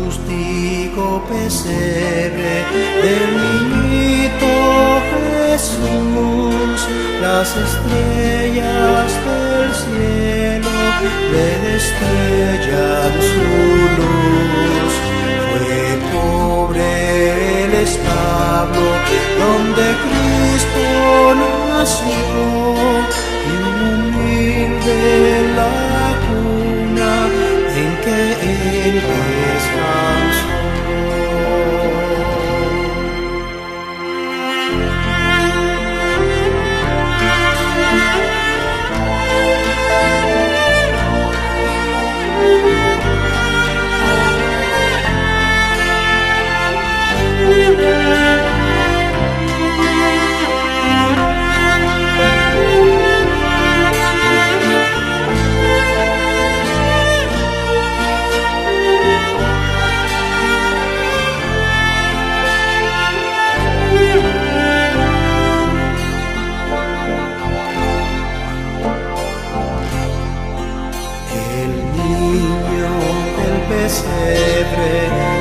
rústico pesebre del niñito Jesús, las estrellas del cielo le destellan su luz. Fue pobre el establo donde Cristo nació, y humilde la cuna en que Él descansó.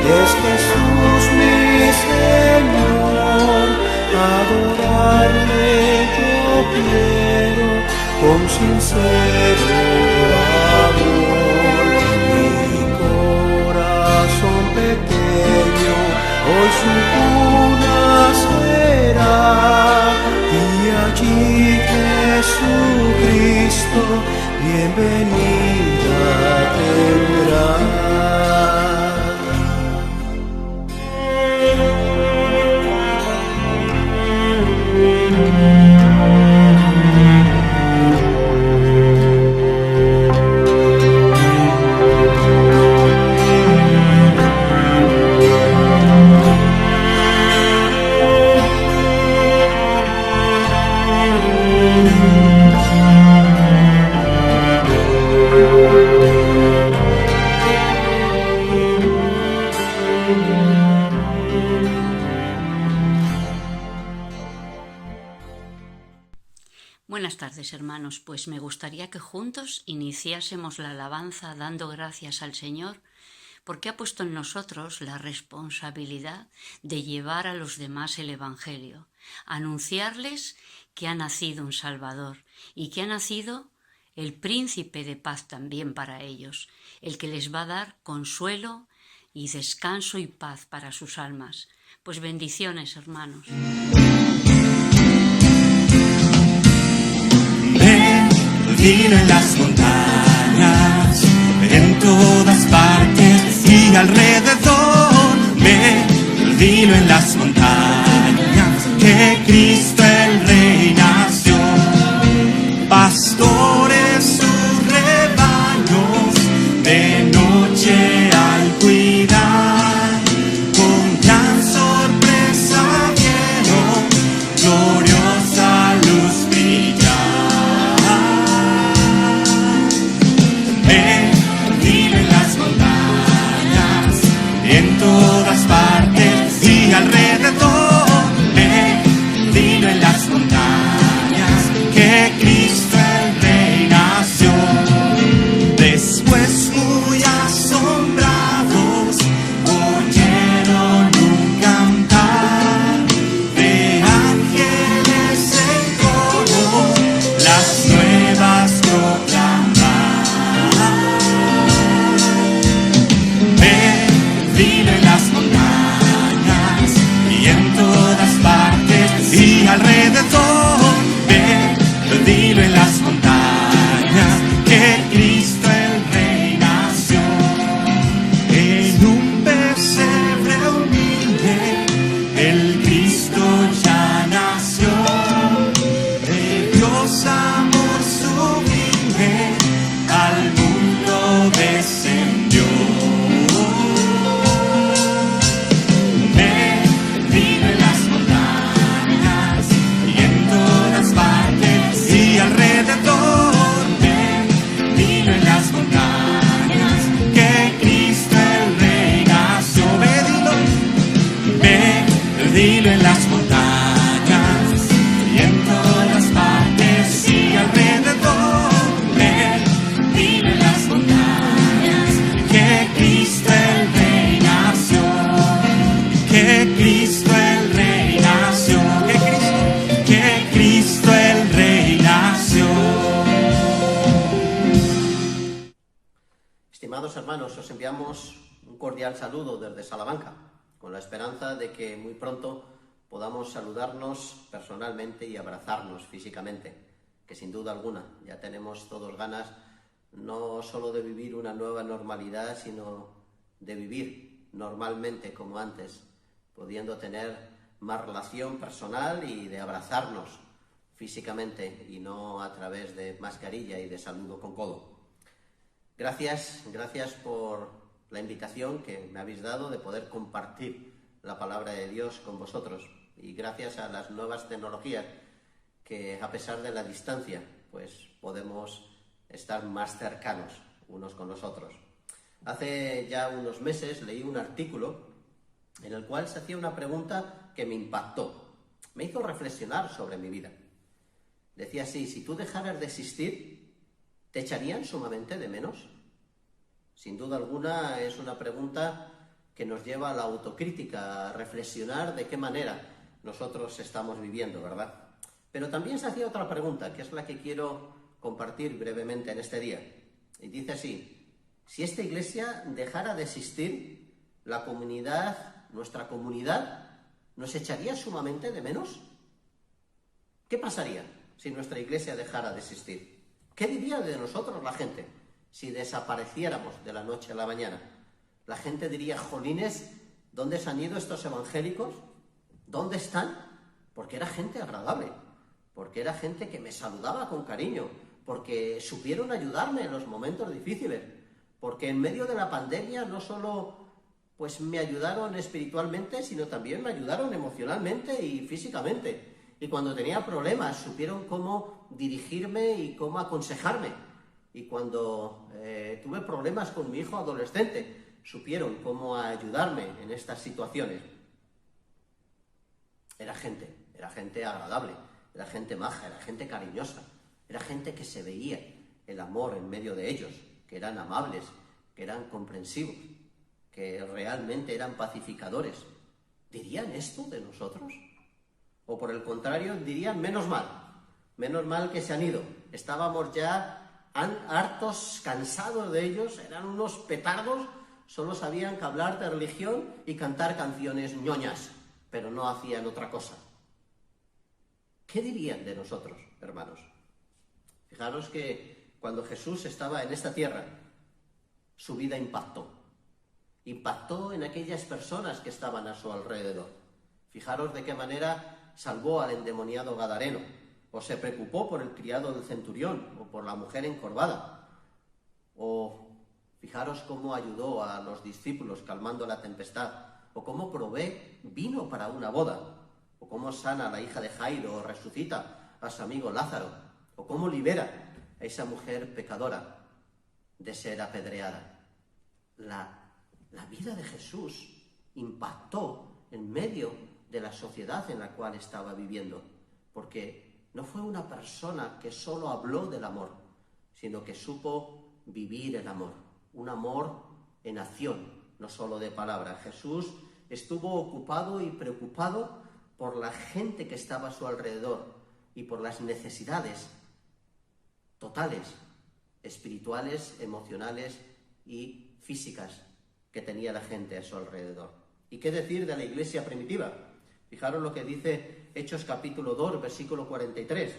Es Jesús mi Señor, adorarle yo quiero con sincero amor. Mi corazón pequeño hoy su cuna será, y allí Jesucristo bienvenida tendrá. Buenas tardes, hermanos. Pues me gustaría que juntos iniciásemos la alabanza dando gracias al Señor porque ha puesto en nosotros la responsabilidad de llevar a los demás el Evangelio, anunciarles que ha nacido un Salvador y que ha nacido el Príncipe de paz también para ellos, el que les va a dar consuelo y descanso y paz para sus almas. Pues bendiciones, hermanos. Dilo en las montañas, en todas partes y alrededor. Dilo en las montañas que Cristo el Rey nació. Pastores sus rebaños de noche al cuidar, con gran sorpresa vieron gloriosa luz brillar. Dilo en las montañas, en todas partes y alrededor. Dilo en las montañas que Cristo el Rey nació. Después muy asombrado Estimados hermanos, os enviamos un cordial saludo desde Salamanca, con la esperanza de que muy pronto podamos saludarnos personalmente y abrazarnos físicamente, que sin duda alguna ya tenemos todos ganas no solo de vivir una nueva normalidad, sino de vivir normalmente como antes, pudiendo tener más relación personal y de abrazarnos físicamente y no a través de mascarilla y de saludo con codo. Gracias por la invitación que me habéis dado de poder compartir la palabra de Dios con vosotros, y gracias a las nuevas tecnologías que, a pesar de la distancia, pues podemos estar más cercanos unos con los otros. Hace ya unos meses leí un artículo en el cual se hacía una pregunta que me impactó, me hizo reflexionar sobre mi vida. Decía así: si tú dejaras de existir, ¿te echarían sumamente de menos? Sin duda alguna es una pregunta que nos lleva a la autocrítica, a reflexionar de qué manera nosotros estamos viviendo, ¿verdad? Pero también se hacía otra pregunta, que es la que quiero compartir brevemente en este día. Y dice así: si esta iglesia dejara de existir, la comunidad, nuestra comunidad, ¿nos echaría sumamente de menos? ¿Qué pasaría si nuestra iglesia dejara de existir? ¿Qué diría de nosotros la gente si desapareciéramos de la noche a la mañana? La gente diría: jolines, ¿dónde se han ido estos evangélicos? ¿Dónde están? Porque era gente agradable, porque era gente que me saludaba con cariño, porque supieron ayudarme en los momentos difíciles, porque en medio de la pandemia no solo pues me ayudaron espiritualmente, sino también me ayudaron emocionalmente y físicamente. Y cuando tenía problemas supieron cómo dirigirme y cómo aconsejarme. Y cuando tuve problemas con mi hijo adolescente, supieron cómo ayudarme en estas situaciones. Era gente agradable, era gente maja, era gente cariñosa, era gente que se veía el amor en medio de ellos, que eran amables, que eran comprensivos, que realmente eran pacificadores. ¿Dirían esto de nosotros? O por el contrario, dirían: menos mal que se han ido. Estábamos ya hartos, cansados de ellos, eran unos petardos, solo sabían que hablar de religión y cantar canciones ñoñas, pero no hacían otra cosa. ¿Qué dirían de nosotros, hermanos? Fijaros que cuando Jesús estaba en esta tierra, su vida impactó en aquellas personas que estaban a su alrededor. Fijaros de qué manera salvó al endemoniado gadareno, o se preocupó por el criado del centurión, o por la mujer encorvada, o fijaros cómo ayudó a los discípulos calmando la tempestad, o cómo provee vino para una boda, o cómo sana a la hija de Jairo, o resucita a su amigo Lázaro, o cómo libera a esa mujer pecadora de ser apedreada. La vida de Jesús impactó en medio de la sociedad en la cual estaba viviendo, porque no fue una persona que solo habló del amor, sino que supo vivir el amor, un amor en acción, no solo de palabra. Jesús estuvo ocupado y preocupado por la gente que estaba a su alrededor y por las necesidades totales, espirituales, emocionales y físicas que tenía la gente a su alrededor. ¿Y qué decir de la iglesia primitiva? Fijaros lo que dice Hechos capítulo 2, versículo 43.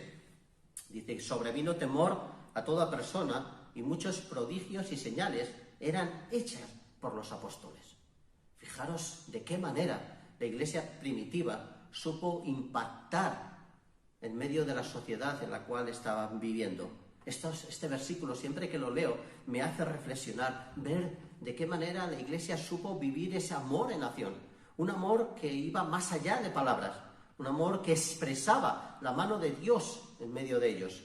Dice: sobrevino temor a toda persona y muchos prodigios y señales eran hechas por los apóstoles. Fijaros de qué manera la iglesia primitiva supo impactar en medio de la sociedad en la cual estaban viviendo. Este versículo, siempre que lo leo, me hace reflexionar, ver de qué manera la iglesia supo vivir ese amor en acción. Un amor que iba más allá de palabras, un amor que expresaba la mano de Dios en medio de ellos.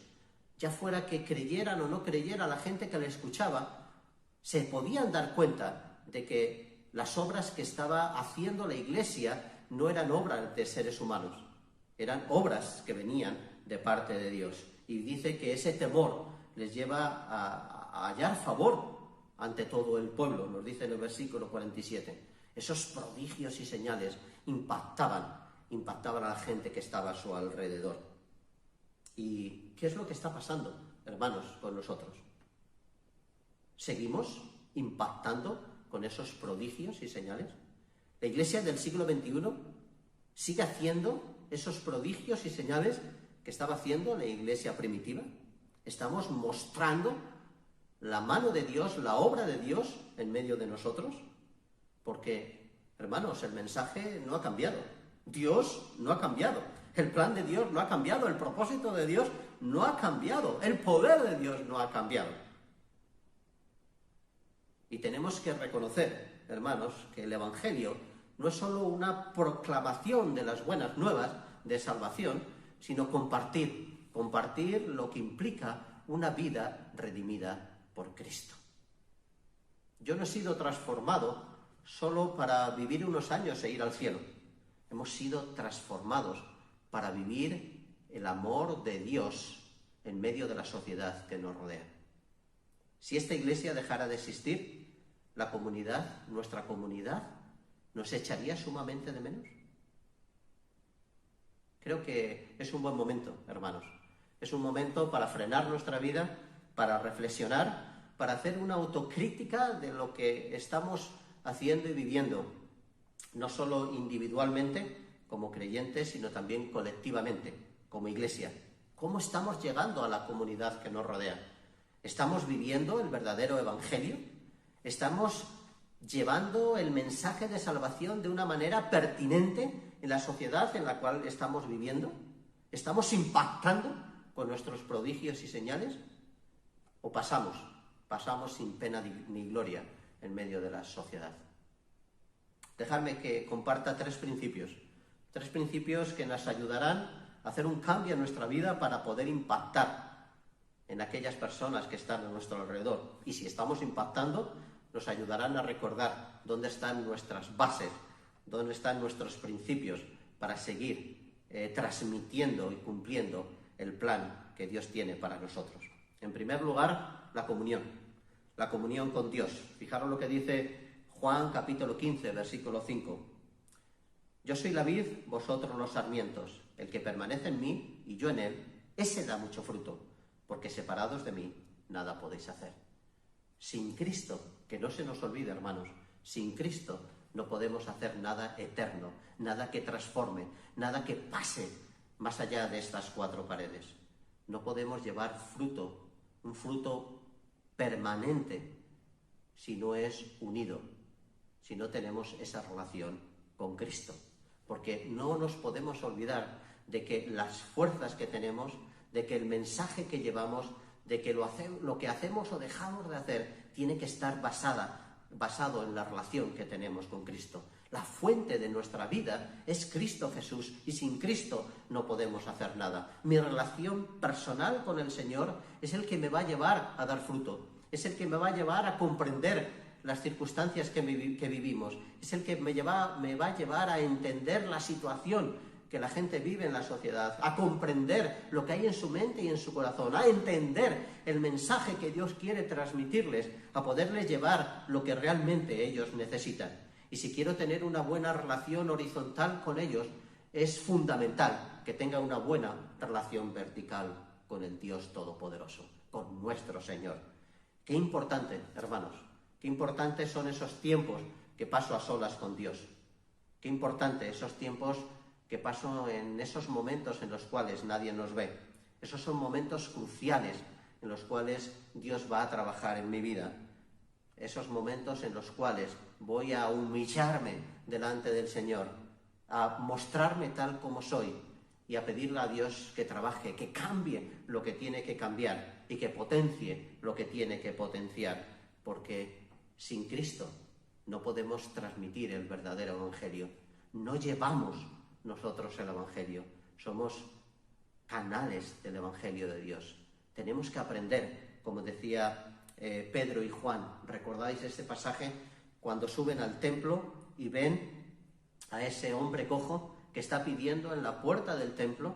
Ya fuera que creyeran o no creyera la gente que le escuchaba, se podían dar cuenta de que las obras que estaba haciendo la iglesia no eran obras de seres humanos, eran obras que venían de parte de Dios. Y dice que ese temor les lleva a hallar favor ante todo el pueblo, nos dice en el versículo 47. Esos prodigios y señales impactaban a la gente que estaba a su alrededor. ¿Y qué es lo que está pasando, hermanos, con nosotros? ¿Seguimos impactando con esos prodigios y señales? ¿La iglesia del siglo XXI sigue haciendo esos prodigios y señales que estaba haciendo la iglesia primitiva? ¿Estamos mostrando la mano de Dios, la obra de Dios en medio de nosotros? Porque, hermanos, el mensaje no ha cambiado. Dios no ha cambiado. El plan de Dios no ha cambiado. El propósito de Dios no ha cambiado. El poder de Dios no ha cambiado. Y tenemos que reconocer, hermanos, que el Evangelio no es solo una proclamación de las buenas nuevas de salvación, sino compartir lo que implica una vida redimida por Cristo. Yo no he sido transformado solo para vivir unos años e ir al cielo. Hemos sido transformados para vivir el amor de Dios en medio de la sociedad que nos rodea. Si esta iglesia dejara de existir, la comunidad, nuestra comunidad, ¿nos echaría sumamente de menos? Creo que es un buen momento, hermanos. Es un momento para frenar nuestra vida, para reflexionar, para hacer una autocrítica de lo que estamos haciendo y viviendo, no solo individualmente, como creyentes, sino también colectivamente, como iglesia. ¿Cómo estamos llegando a la comunidad que nos rodea? ¿Estamos viviendo el verdadero evangelio? ¿Estamos llevando el mensaje de salvación de una manera pertinente en la sociedad en la cual estamos viviendo? ¿Estamos impactando con nuestros prodigios y señales? ¿O pasamos sin pena ni gloria en medio de la sociedad? Dejadme que comparta tres principios que nos ayudarán a hacer un cambio en nuestra vida para poder impactar en aquellas personas que están a nuestro alrededor. Y si estamos impactando, nos ayudarán a recordar dónde están nuestras bases, dónde están nuestros principios para seguir transmitiendo y cumpliendo el plan que Dios tiene para nosotros. En primer lugar, la comunión con Dios. Fijaros lo que dice Juan capítulo 15, versículo 5. Yo soy la vid, vosotros los sarmientos. El que permanece en mí y yo en él, ese da mucho fruto, porque separados de mí nada podéis hacer. Sin Cristo, que no se nos olvide, hermanos, sin Cristo no podemos hacer nada eterno, nada que transforme, nada que pase más allá de estas cuatro paredes. No podemos llevar fruto, un fruto permanente, si no es unido, si no tenemos esa relación con Cristo. Porque no nos podemos olvidar de que las fuerzas que tenemos, de que el mensaje que llevamos, de que lo que hacemos o dejamos de hacer tiene que estar basado en la relación que tenemos con Cristo. La fuente de nuestra vida es Cristo Jesús y sin Cristo no podemos hacer nada. Mi relación personal con el Señor es el que me va a llevar a dar fruto, es el que me va a llevar a comprender las circunstancias que vivimos, es el que me va a llevar a entender la situación que la gente vive en la sociedad, a comprender lo que hay en su mente y en su corazón, a entender el mensaje que Dios quiere transmitirles, a poderles llevar lo que realmente ellos necesitan. Y si quiero tener una buena relación horizontal con ellos, es fundamental que tenga una buena relación vertical con el Dios Todopoderoso, con nuestro Señor. Qué importante, hermanos, qué importantes son esos tiempos que paso a solas con Dios. Qué importante esos tiempos que paso en esos momentos en los cuales nadie nos ve. Esos son momentos cruciales en los cuales Dios va a trabajar en mi vida. Esos momentos en los cuales voy a humillarme delante del Señor, a mostrarme tal como soy y a pedirle a Dios que trabaje, que cambie lo que tiene que cambiar y que potencie lo que tiene que potenciar. Porque sin Cristo no podemos transmitir el verdadero evangelio. No llevamos nosotros el evangelio, somos canales del evangelio de Dios. Tenemos que aprender, como decía Pedro y Juan. ¿Recordáis este pasaje? Cuando suben al templo y ven a ese hombre cojo que está pidiendo en la puerta del templo,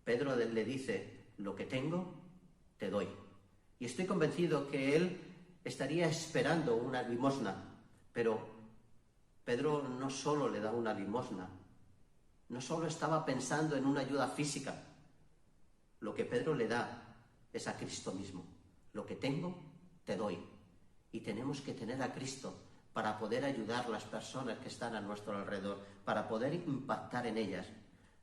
Pedro le dice: lo que tengo, te doy. Y estoy convencido que él estaría esperando una limosna, pero Pedro no solo le da una limosna, no solo estaba pensando en una ayuda física. Lo que Pedro le da es a Cristo mismo. Lo que tengo, te doy. y tenemos que tener a Cristo para poder ayudar a las personas que están a nuestro alrededor, para poder impactar en ellas.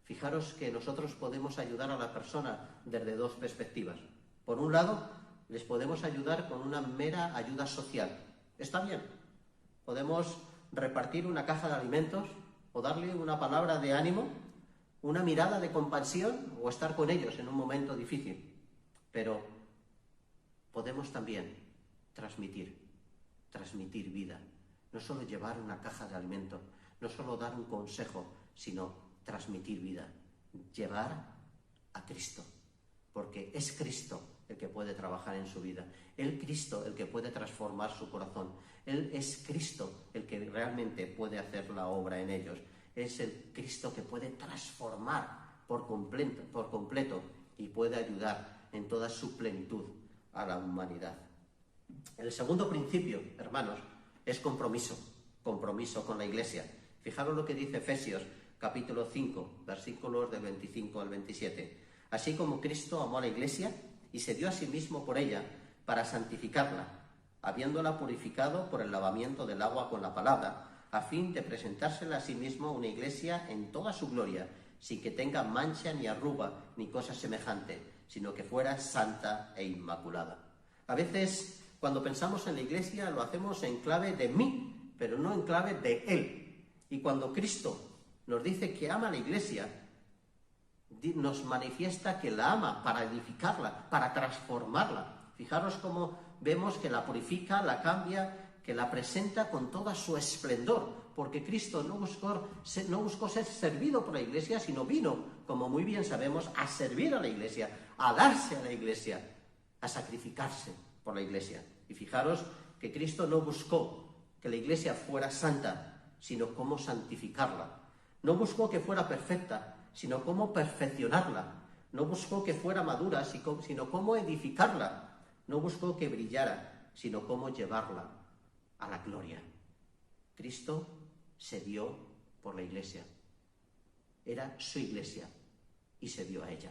Fijaros que nosotros podemos ayudar a la persona desde dos perspectivas. Por un lado, les podemos ayudar con una mera ayuda social. Está bien. Podemos repartir una caja de alimentos o darle una palabra de ánimo, una mirada de compasión o estar con ellos en un momento difícil. Pero podemos también transmitir vida. No solo llevar una caja de alimentos, no solo dar un consejo, sino transmitir vida. Llevar a Cristo, porque es Cristo el que puede trabajar en su vida. Es Cristo el que puede transformar su corazón. Él es Cristo el que realmente puede hacer la obra en ellos. Es el Cristo que puede transformar por completo y puede ayudar en toda su plenitud a la humanidad. El segundo principio, hermanos, es compromiso con la Iglesia. Fijaros lo que dice Efesios capítulo 5, versículos del 25 al 27. Así como Cristo amó a la Iglesia y se dio a sí mismo por ella para santificarla, habiéndola purificado por el lavamiento del agua con la palabra, a fin de presentársela a sí mismo una Iglesia en toda su gloria, sin que tenga mancha ni arruga ni cosa semejante, sino que fuera santa e inmaculada. A veces, cuando pensamos en la Iglesia, lo hacemos en clave de mí, pero no en clave de Él. Y cuando Cristo nos dice que ama a la Iglesia, nos manifiesta que la ama para edificarla, para transformarla. Fijaros cómo vemos que la purifica, la cambia, que la presenta con todo su esplendor, porque Cristo no buscó ser servido por la Iglesia, sino vino, como muy bien sabemos, a servir a la Iglesia, a darse a la Iglesia, a sacrificarse por la Iglesia. Y fijaros que Cristo no buscó que la Iglesia fuera santa, sino cómo santificarla. No buscó que fuera perfecta, sino cómo perfeccionarla. No buscó que fuera madura, sino cómo edificarla. No buscó que brillara, sino cómo llevarla a la gloria. Cristo se dio por la Iglesia. Era su Iglesia y se dio a ella.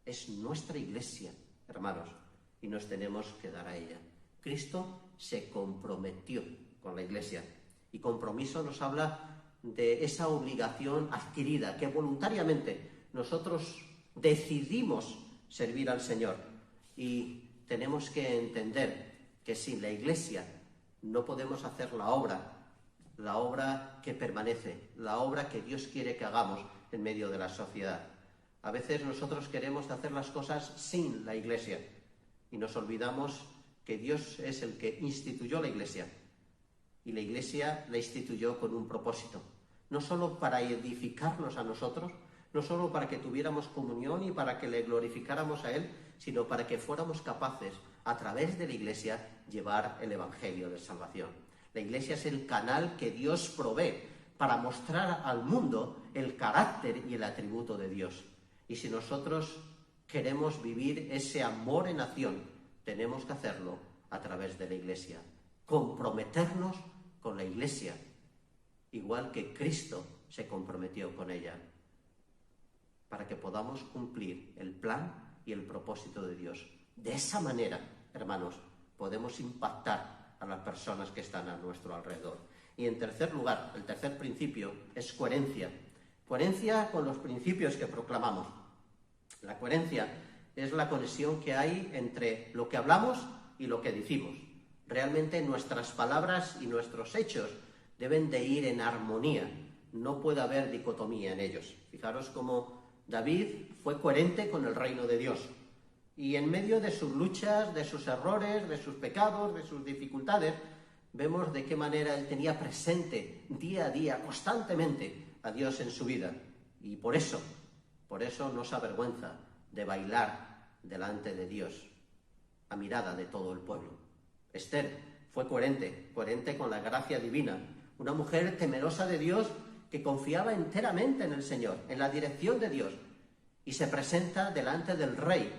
Es nuestra Iglesia, hermanos, y nos tenemos que dar a ella. Cristo se comprometió con la Iglesia, y compromiso nos habla de esa obligación adquirida, que voluntariamente nosotros decidimos servir al Señor. Y tenemos que entender que sin la Iglesia no podemos hacer la obra que permanece, la obra que Dios quiere que hagamos en medio de la sociedad. A veces nosotros queremos hacer las cosas sin la Iglesia y nos olvidamos que Dios es el que instituyó la Iglesia, y la Iglesia la instituyó con un propósito, no solo para edificarnos a nosotros, no solo para que tuviéramos comunión y para que le glorificáramos a Él, sino para que fuéramos capaces, a través de la Iglesia, llevar el Evangelio de salvación. La Iglesia es el canal que Dios provee para mostrar al mundo el carácter y el atributo de Dios. Y si nosotros queremos vivir ese amor en acción, tenemos que hacerlo a través de la Iglesia. Comprometernos con la Iglesia, igual que Cristo se comprometió con ella, para que podamos cumplir el plan y el propósito de Dios. De esa manera, hermanos, podemos impactar a las personas que están a nuestro alrededor. Y en tercer lugar, el tercer principio es coherencia. Coherencia con los principios que proclamamos. La coherencia es la conexión que hay entre lo que hablamos y lo que decimos. Realmente nuestras palabras y nuestros hechos deben de ir en armonía. No puede haber dicotomía en ellos. Fijaros cómo David fue coherente con el reino de Dios. Y en medio de sus luchas, de sus errores, de sus pecados, de sus dificultades, vemos de qué manera él tenía presente día a día, constantemente, a Dios en su vida. Y por eso no se avergüenza de bailar delante de Dios, a mirada de todo el pueblo. Esther fue coherente con la gracia divina, una mujer temerosa de Dios que confiaba enteramente en el Señor, en la dirección de Dios, y se presenta delante del rey,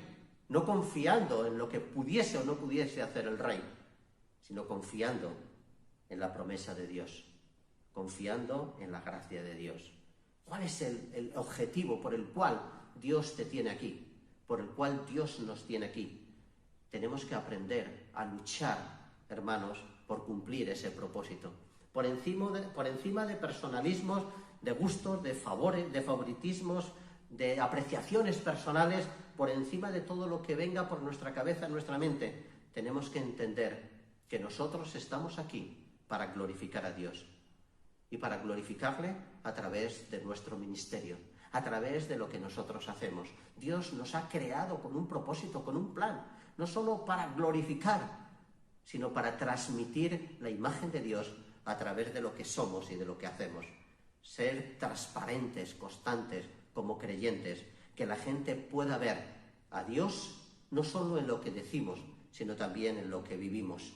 no confiando en lo que pudiese o no pudiese hacer el rey, sino confiando en la promesa de Dios, confiando en la gracia de Dios. ¿Cuál es el objetivo por el cual Dios te tiene aquí? Por el cual Dios nos tiene aquí. Tenemos que aprender a luchar hermanos, por cumplir ese propósito. Por encima de personalismos, de gustos, de favores, de favoritismos, de apreciaciones personales, por encima de todo lo que venga por nuestra cabeza, nuestra mente, tenemos que entender que nosotros estamos aquí para glorificar a Dios y para glorificarle a través de nuestro ministerio, a través de lo que nosotros hacemos. Dios nos ha creado con un propósito, con un plan, no solo para glorificar, sino para transmitir la imagen de Dios a través de lo que somos y de lo que hacemos. Ser transparentes, constantes, como creyentes, que la gente pueda ver a Dios no solo en lo que decimos, sino también en lo que vivimos,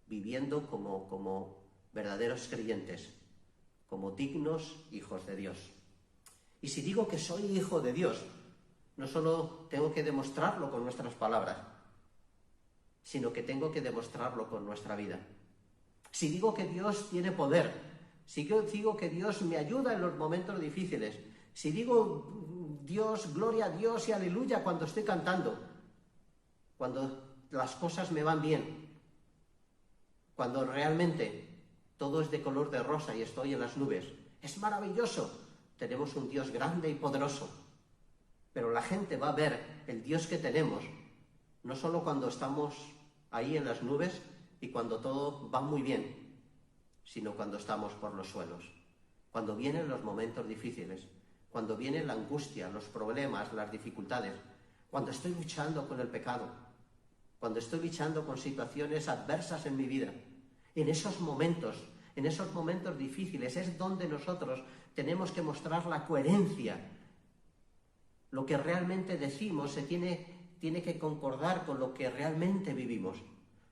viviendo como verdaderos creyentes, como dignos hijos de Dios. Y si digo que soy hijo de Dios, no solo tengo que demostrarlo con nuestras palabras, sino que tengo que demostrarlo con nuestra vida. Si digo que Dios tiene poder, si digo que Dios me ayuda en los momentos difíciles, si digo Dios, gloria a Dios y aleluya cuando estoy cantando, cuando las cosas me van bien, cuando realmente todo es de color de rosa y estoy en las nubes, es maravilloso. Tenemos un Dios grande y poderoso, pero la gente va a ver el Dios que tenemos, no solo cuando estamos ahí en las nubes y cuando todo va muy bien, sino cuando estamos por los suelos, cuando vienen los momentos difíciles, cuando viene la angustia, los problemas, las dificultades, cuando estoy luchando con el pecado, cuando estoy luchando con situaciones adversas en mi vida. En esos momentos difíciles es donde nosotros tenemos que mostrar la coherencia. Lo que realmente decimos tiene que concordar con lo que realmente vivimos,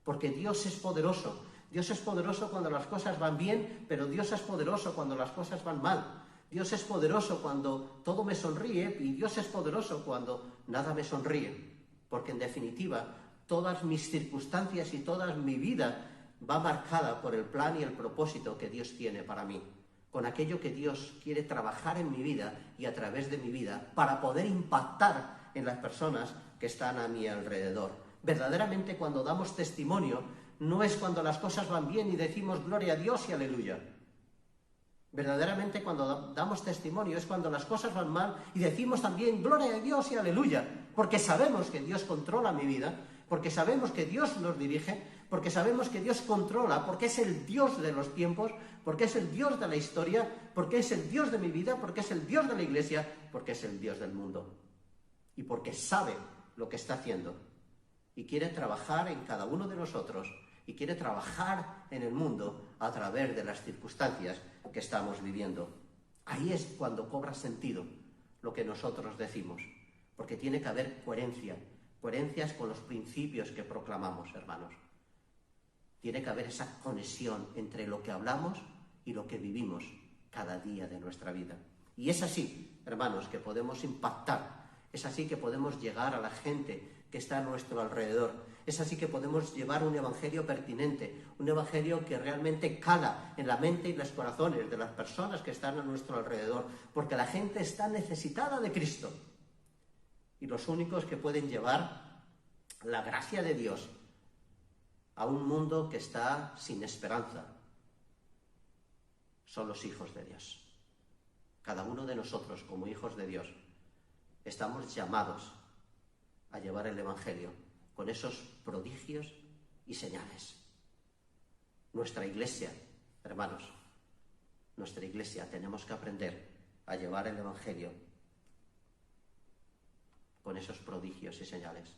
porque Dios es poderoso. Dios es poderoso cuando las cosas van bien, pero Dios es poderoso cuando las cosas van mal. Dios es poderoso cuando todo me sonríe y Dios es poderoso cuando nada me sonríe, porque en definitiva todas mis circunstancias y toda mi vida va marcada por el plan y el propósito que Dios tiene para mí, con aquello que Dios quiere trabajar en mi vida y a través de mi vida para poder impactar en las personas que están a mi alrededor. Verdaderamente, cuando damos testimonio, no es cuando las cosas van bien y decimos gloria a Dios y aleluya. Verdaderamente, cuando damos testimonio es cuando las cosas van mal y decimos también gloria a Dios y aleluya, porque sabemos que Dios controla mi vida, porque sabemos que Dios nos dirige, porque sabemos que Dios controla, porque es el Dios de los tiempos, porque es el Dios de la historia, porque es el Dios de mi vida, porque es el Dios de la iglesia, porque es el Dios del mundo. Y porque sabe lo que está haciendo y quiere trabajar en cada uno de nosotros y quiere trabajar en el mundo a través de las circunstancias que estamos viviendo. Ahí es cuando cobra sentido lo que nosotros decimos, porque tiene que haber coherencias con los principios que proclamamos, hermanos. Tiene que haber esa conexión entre lo que hablamos y lo que vivimos cada día de nuestra vida. Y es así, hermanos, que podemos impactar, es así que podemos llegar a la gente que está a nuestro alrededor, es así que podemos llevar un evangelio pertinente, un evangelio que realmente cala en la mente y los corazones de las personas que están a nuestro alrededor, porque la gente está necesitada de Cristo. Y los únicos que pueden llevar la gracia de Dios a un mundo que está sin esperanza son los hijos de Dios. Cada uno de nosotros, como hijos de Dios, estamos llamados a llevar el evangelio con esos prodigios y señales. Nuestra iglesia, hermanos, nuestra iglesia, tenemos que aprender a llevar el evangelio con esos prodigios y señales,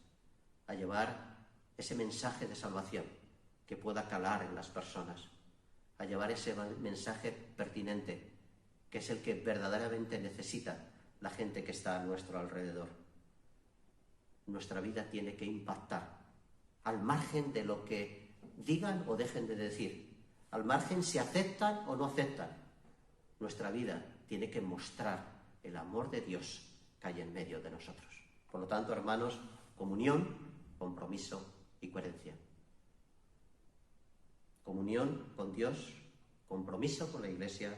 a llevar ese mensaje de salvación que pueda calar en las personas, a llevar ese mensaje pertinente, que es el que verdaderamente necesita la gente que está a nuestro alrededor. Nuestra vida tiene que impactar, al margen de lo que digan o dejen de decir, al margen si aceptan o no aceptan. Nuestra vida tiene que mostrar el amor de Dios que hay en medio de nosotros. Por lo tanto, hermanos, comunión, compromiso y coherencia. Comunión con Dios, compromiso con la Iglesia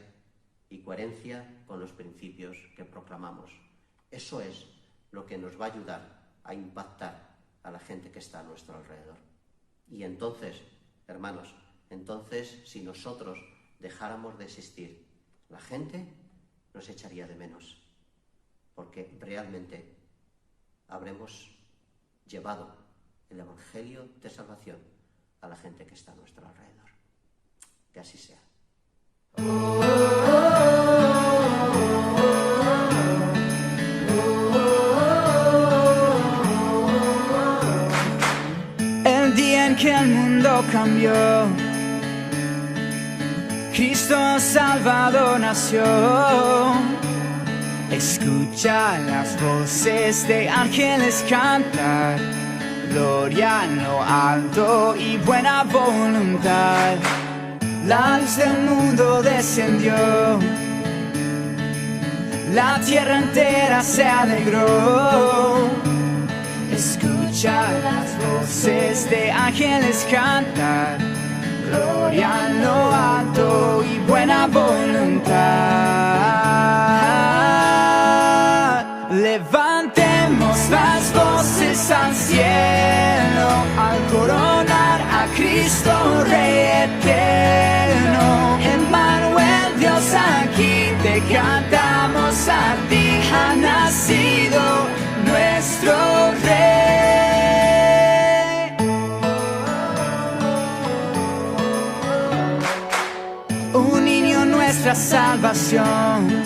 y coherencia con los principios que proclamamos. Eso es lo que nos va a ayudar a impactar a la gente que está a nuestro alrededor. Y entonces, hermanos, entonces si nosotros dejáramos de existir, la gente nos echaría de menos, porque realmente habremos llevado el Evangelio de salvación a la gente que está a nuestro alrededor. Que así sea. El día en que el mundo cambió, Cristo Salvador nació. Escucha las voces de ángeles cantar, gloria en lo alto y buena voluntad. La luz del mundo descendió, la tierra entera se alegró. Escucha las voces de ángeles cantar, gloria en lo alto y buena voluntad. Levantemos las voces al cielo al coronar a Cristo Rey eterno. Emmanuel, Dios aquí te cantamos a ti, ha nacido nuestro Rey. Un niño, nuestra salvación,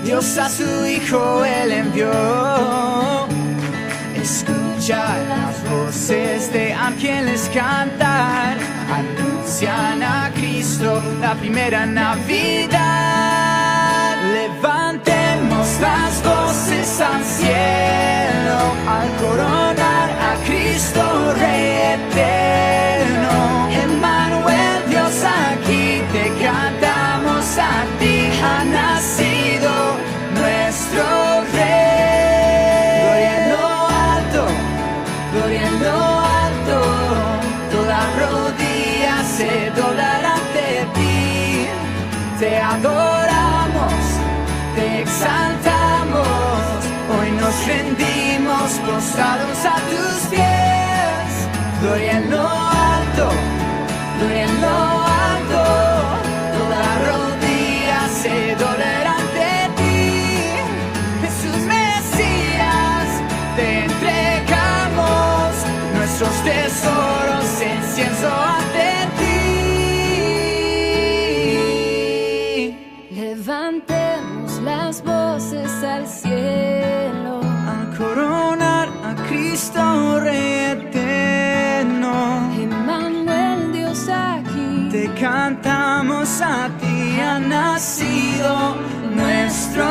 Dios a su Hijo Él envió. Escucha las voces de ángeles cantar, anuncian a Cristo la primera Navidad. Levantemos las voces al cielo al coronar a Cristo Rey eterno. Emmanuel, Dios aquí te cantamos a ti, ha nacido nuestro Rey. Gloria en lo alto, gloria en lo alto, toda rodilla se doblará ante ti. Te adoramos, te exaltamos, hoy nos rendimos postrados a tus pies. Gloria en lo alto, gloria en lo alto, toda rodilla se doblará ante ti. Jesús Mesías, te entregamos nuestros tesoros, incienso ante ti. Levantemos las voces al cielo al coronar a Cristo Rey eterno. Emmanuel, Dios aquí Te cantamos a ti, ha nacido nuestro